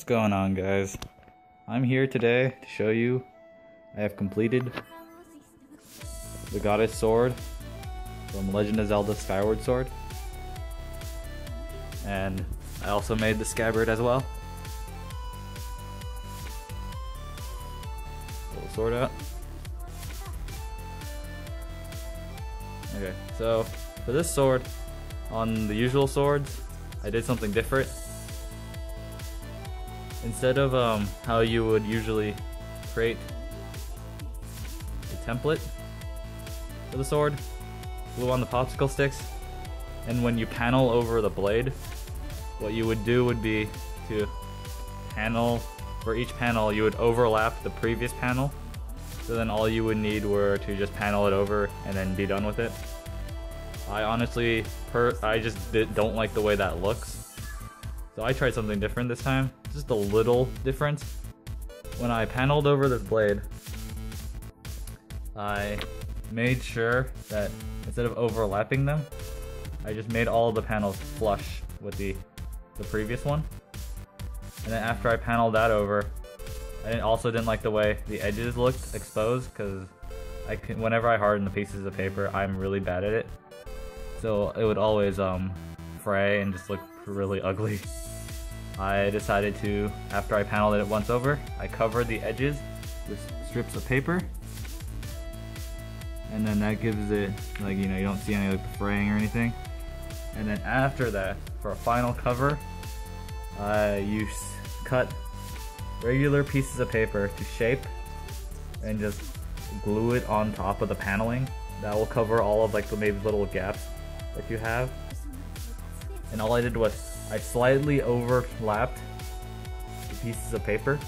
What's going on, guys? I'm here today to show you I have completed the Goddess Sword from Legend of Zelda Skyward Sword, and I also made the Scabbard as well. Pull the sword out. Okay, so for this sword, on the usual swords, I did something different. Instead of how you would usually create a template for the sword, glue on the popsicle sticks, and when you panel over the blade, what you would do would be to panel, for each panel you would overlap the previous panel, so then all you would need were to just panel it over and then be done with it. I honestly, I just don't like the way that looks. So I tried something different this time, just a little difference. When I paneled over this blade, I made sure that instead of overlapping them, I just made all of the panels flush with the previous one. And then after I paneled that over, I also didn't like the way the edges looked exposed, because whenever I harden the pieces of paper, I'm really bad at it. So it would always fray and just look really ugly. I decided to, after I paneled it once over, I covered the edges with strips of paper, and then that gives it, like, you know, you don't see any like the fraying or anything. And then after that, for a final cover, you cut regular pieces of paper to shape and just glue it on top of the paneling. That will cover all of like the maybe little gaps that you have. And all I did was I slightly overlapped the pieces of paper,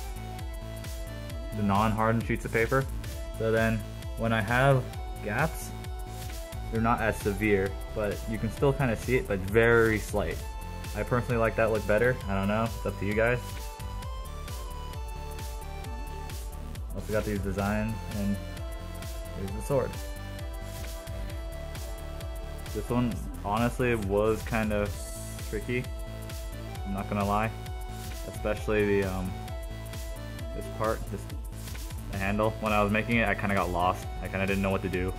the non-hardened sheets of paper, so then when I have gaps, they're not as severe, but you can still kind of see it, but very slight. I personally like that look better. I don't know, it's up to you guys. Also got these designs, and here's the sword. This one honestly was kind of tricky, I'm not gonna lie, especially the this part, the handle. When I was making it, I kind of got lost. I kind of didn't know what to do,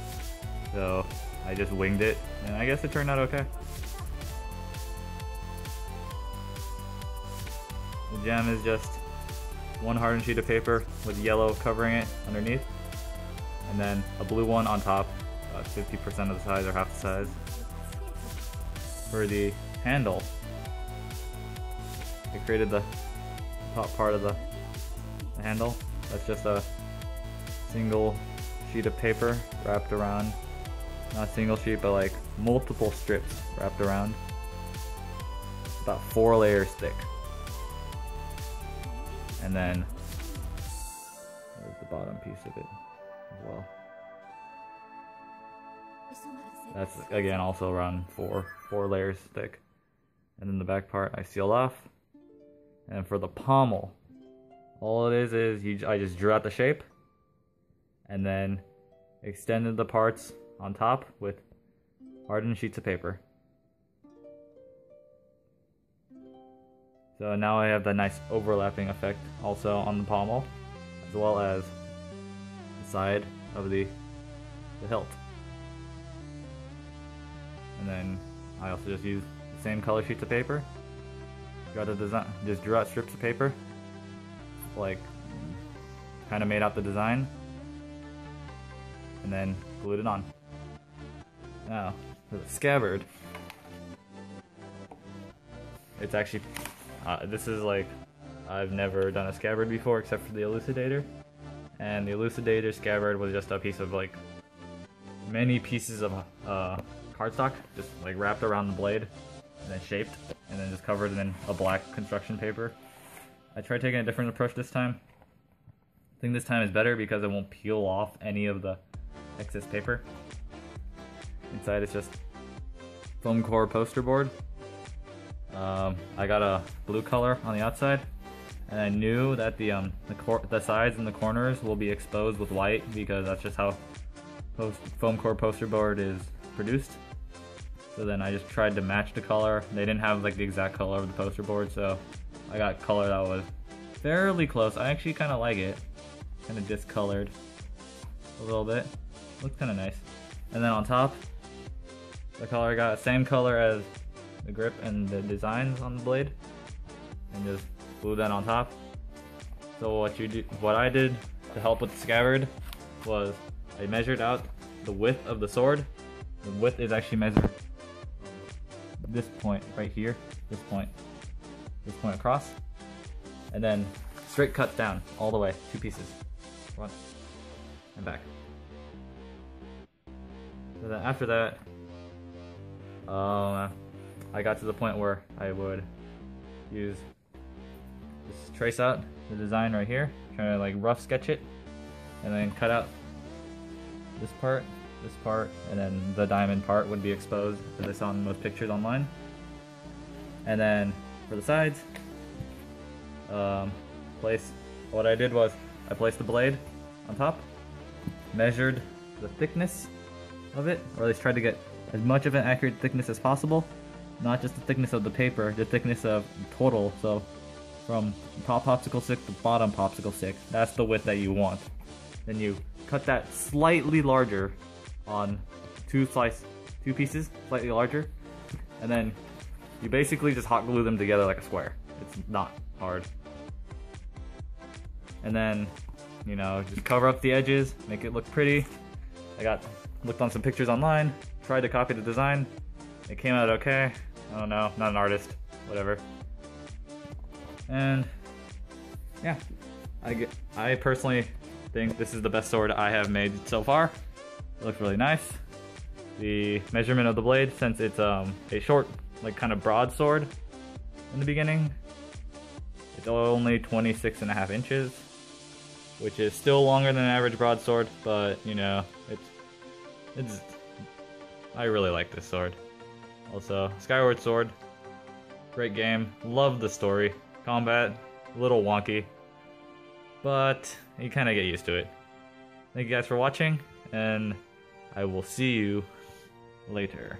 so I just winged it, and I guess it turned out okay. The gem is just one hardened sheet of paper with yellow covering it underneath, and then a blue one on top, about 50% of the size or half the size. For the handle, I created the top part of the handle. That's just a single sheet of paper wrapped around, not a single sheet, but like multiple strips wrapped around, about 4 layers thick. And then there's the bottom piece of it as well. That's again also around four layers thick. And then the back part I sealed off. And for the pommel, all it is I just drew out the shape and then extended the parts on top with hardened sheets of paper. So now I have that nice overlapping effect also on the pommel, as well as the side of the hilt. And then I also just used the same color sheets of paper. Got the design, just drew out strips of paper, like kind of made out the design, and then glued it on. Now for the scabbard, it's actually this is like, I've never done a scabbard before except for the elucidator, and the elucidator scabbard was just a piece of like many pieces of cardstock just like wrapped around the blade and then shaped and then just covered in a black construction paper. I tried taking a different approach this time. I think this time is better because it won't peel off any of the excess paper. Inside it's just foam core poster board. I got a blue color on the outside, and I knew that the sides and the corners will be exposed with white because that's just how foam core poster board is produced. So then I just tried to match the color. They didn't have like the exact color of the poster board, so I got color that was fairly close. I actually kind of like it. Kind of discolored a little bit. Looks kind of nice. And then on top, the color I got, same color as the grip and the designs on the blade. And just glue that on top. So what I did to help with the scabbard was I measured out the width of the sword. The width is actually measured this point right here, this point across, and then straight cuts down all the way, 2 pieces, front and back. So then after that, I got to the point where I would just trace out the design right here, trying to like rough sketch it, and then cut out this part, and then the diamond part would be exposed, as I saw in most pictures online. And then for the sides, what I did was I placed the blade on top, measured the thickness of it, or at least tried to get as much of an accurate thickness as possible. Not just the thickness of the paper, the thickness of total, so from top popsicle stick to bottom popsicle stick, that's the width that you want. Then you cut that slightly larger on 2 pieces, slightly larger, and then you basically just hot glue them together like a square. It's not hard. And then, you know, just cover up the edges, make it look pretty. I looked on some pictures online, tried to copy the design. It came out okay. I don't know, not an artist, whatever. And yeah, I personally think this is the best sword I have made so far. It looks really nice. The measurement of the blade, since it's a short, like kind of broad sword in the beginning, it's only 26.5 inches, which is still longer than an average broadsword, but you know, I really like this sword. Also, Skyward Sword, great game, love the story. Combat, a little wonky, but you kind of get used to it. Thank you guys for watching, and I will see you later.